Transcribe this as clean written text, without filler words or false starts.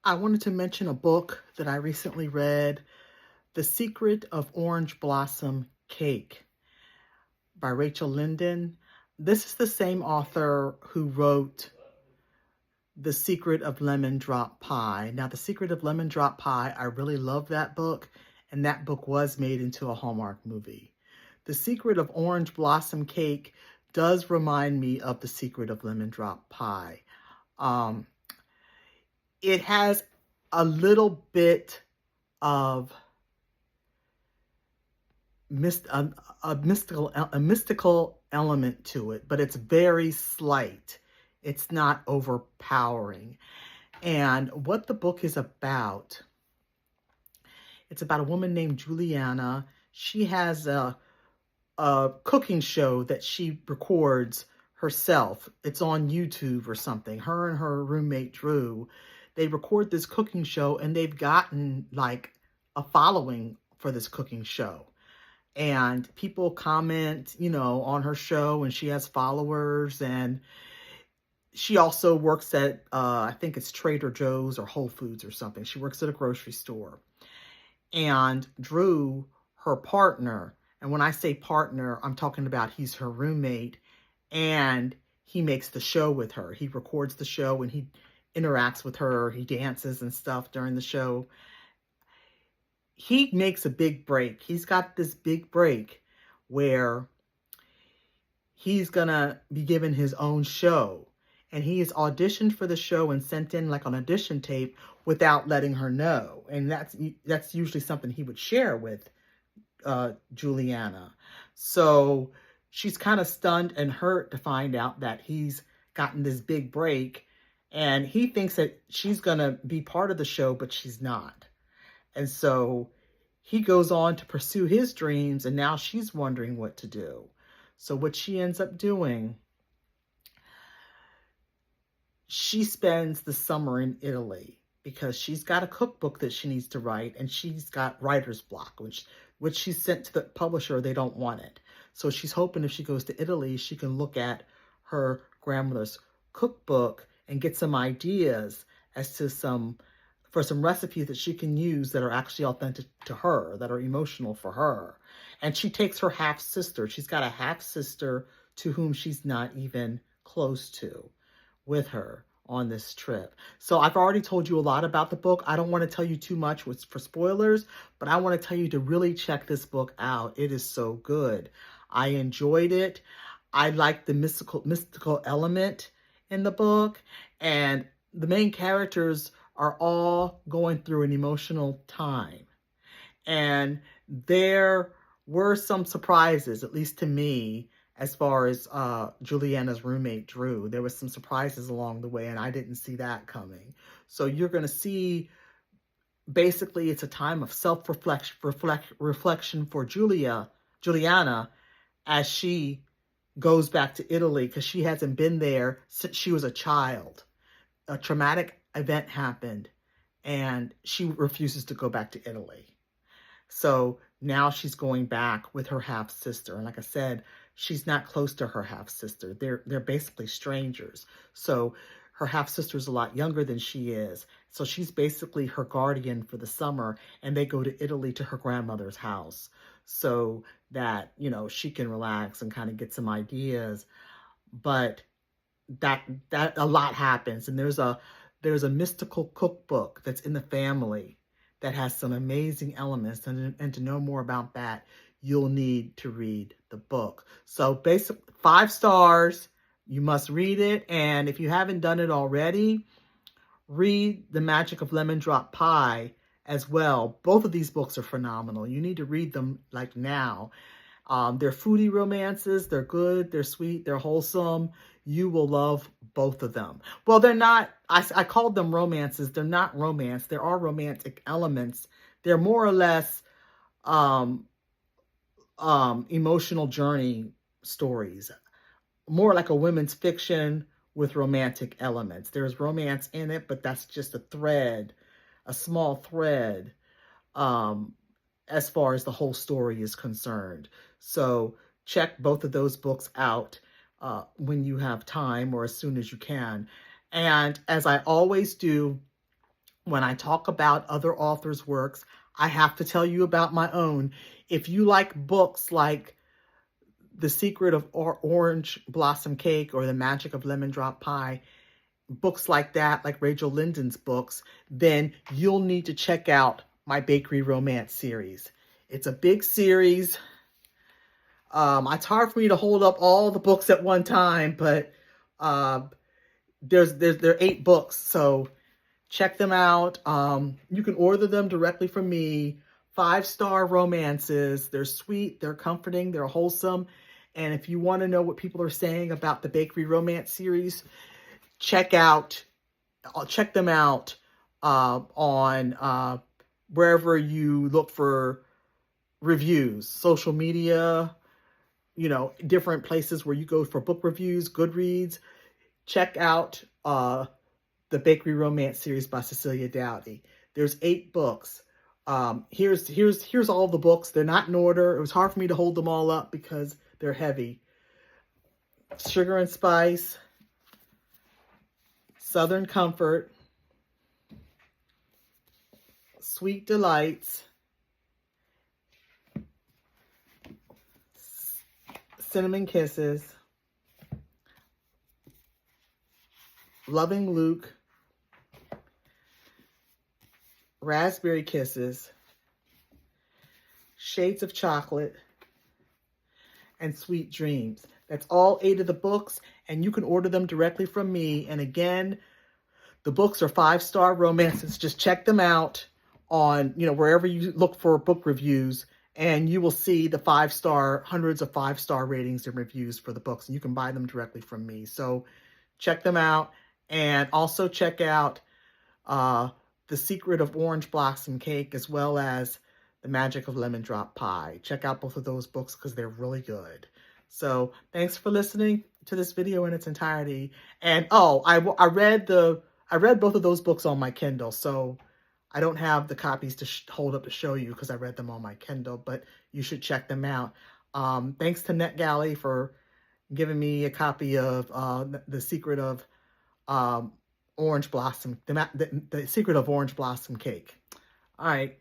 I wanted to mention a book that I recently read, The Secret of Orange Blossom Cake by Rachel Linden. This is the same author who wrote The Secret of Lemon Drop Pie. Now, The Secret of Lemon Drop Pie, I really love that book, and that book was made into a Hallmark movie. The Secret of Orange Blossom Cake does remind me of The Secret of Lemon Drop Pie. Um, it has a little bit of a mystical element to it, but it's very slight. It's not overpowering. And what the book is about, it's about a woman named Juliana. She has a cooking show that she records herself. It's on YouTube or something. Her and her roommate Drew, they record this cooking show, and they've gotten like a following for this cooking show. And people comment, on her show, and she has followers. And she also works at, I think it's Trader Joe's or Whole Foods or something. She works at a grocery store. And Drew, her partner, and when I say partner, I'm talking about he's her roommate, and he makes the show with her. He records the show, and he interacts with her. He dances and stuff during the show. He makes a big break. He's got this big break where he's gonna be given his own show, and he is auditioned for the show and sent in like an audition tape without letting her know. And that's usually something he would share with Juliana. So she's kind of stunned and hurt to find out that he's gotten this big break, and he thinks that she's gonna be part of the show, but she's not. And so he goes on to pursue his dreams, and now she's wondering what to do. So what she ends up doing, she spends the summer in Italy because she's got a cookbook that she needs to write, and she's got writer's block, which she sent to the publisher. They don't want it. So she's hoping if she goes to Italy, she can look at her grandmother's cookbook and get some ideas as to some recipes that she can use that are actually authentic to her, that are emotional for her. And she takes her half-sister. She's got a half-sister to whom she's not even close to with her on this trip. So I've already told you a lot about the book. I don't want to tell you too much for spoilers, but I want to tell you to really check this book out. It is so good. I enjoyed it. I like the mystical element in the book, and the main characters are all going through an emotional time. And there were some surprises, at least to me, as far as Juliana's roommate, Drew. There was some surprises along the way, and I didn't see that coming. So you're going to see, basically, it's a time of self-reflection for Juliana, as she goes back to Italy, because she hasn't been there since she was a child. A traumatic event happened, and she refuses to go back to Italy. So now she's going back with her half-sister. And like I said, she's not close to her half-sister. They're basically strangers. So her half-sister is a lot younger than she is. So she's basically her guardian for the summer, and they go to Italy to her grandmother's house so that, she can relax and kind of get some ideas. But that a lot happens, and there's a mystical cookbook that's in the family that has some amazing elements, and to know more about that, you'll need to read the book. So basically 5 stars. You must read it, and if you haven't done it already, read The Magic of Lemon Drop Pie as well. Both of these books are phenomenal. You need to read them like now. They're foodie romances. They're good. They're sweet. They're wholesome. You will love both of them. Well, they're not, I called them romances. They're not romance. There are romantic elements. They're more or less emotional journey stories. More like a women's fiction with romantic elements. There's romance in it, but that's just a thread, a small thread, as far as the whole story is concerned. So check both of those books out when you have time, or as soon as you can. And as I always do when I talk about other authors' works, I have to tell you about my own. If you like books like The Secret of Orange Blossom Cake or The Magic of Lemon Drop Pie, books like that, like Rachel Linden's books, then you'll need to check out my bakery romance series. It's a big series. It's hard for me to hold up all the books at one time, but there are 8 books, so check them out. You can order them directly from me. 5-star romances. They're sweet, they're comforting, they're wholesome. And if you want to know what people are saying about the bakery romance series, check them out on wherever you look for reviews, social media, different places where you go for book reviews, Goodreads. Check out the Bakery Romance series by Cecilia Dowdy. There's 8 books. Here's all the books. They're not in order. It was hard for me to hold them all up because they're heavy. Sugar and Spice, Southern Comfort, Sweet Delights, Cinnamon Kisses, Loving Luke, Raspberry Kisses, Shades of Chocolate, and Sweet Dreams. That's all 8 of the books, and you can order them directly from me. And again, the books are 5-star romances. Just check them out on, wherever you look for book reviews, and you will see the hundreds of 5-star ratings and reviews for the books, and you can buy them directly from me. So check them out, and also check out The Secret of Orange Blossom Cake, as well as The Magic of Lemon Drop Pie. Check out both of those books because they're really good. So thanks for listening to this video in its entirety. And I read both of those books on my Kindle, so I don't have the copies to hold up to show you because I read them on my Kindle, but you should check them out. Thanks to NetGalley for giving me a copy of The Secret of Orange Blossom, the Secret of Orange Blossom Cake. All right.